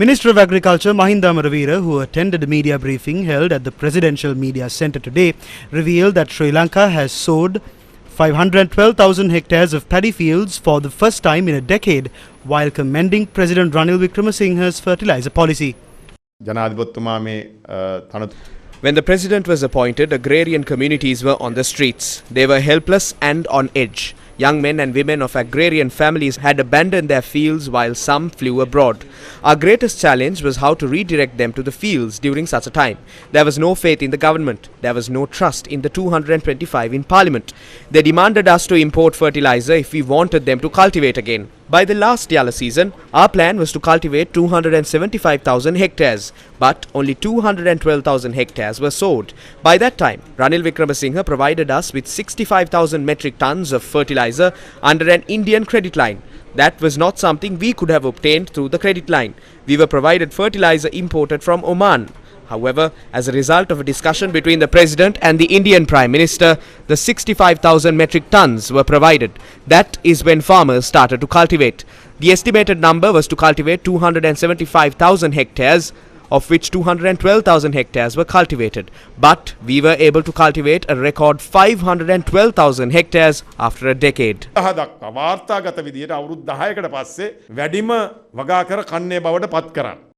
Minister of Agriculture Mahinda Amaravira, who attended a media briefing held at the Presidential Media Centre today, revealed that Sri Lanka has sowed 512,000 hectares of paddy fields for the first time in a decade, while commending President Ranil Wickremesinghe's fertilizer policy. When the president was appointed, agrarian communities were on the streets. They were helpless and on edge. Young men and women of agrarian families had abandoned their fields while some flew abroad. Our greatest challenge was how to redirect them to the fields during such a time. There was no faith in the government. There was no trust in the 225 in parliament. They demanded us to import fertilizer if we wanted them to cultivate again. By the last Yala season, our plan was to cultivate 275,000 hectares, but only 212,000 hectares were sowed. By that time, Ranil Wickremesinghe provided us with 65,000 metric tons of fertilizer under an Indian credit line. That was not something we could have obtained through the credit line. We were provided fertilizer imported from Oman. However, as a result of a discussion between the President and the Indian Prime Minister, the 65,000 metric tons were provided. That is when farmers started to cultivate. The estimated number was to cultivate 275,000 hectares, of which 212,000 hectares were cultivated. But we were able to cultivate a record 512,000 hectares after a decade. වාර්තාගත විදියට අවුරුදු 10කට පස්සේ වැඩිම වගාකර කන්නේ බවට පත් කරන්න.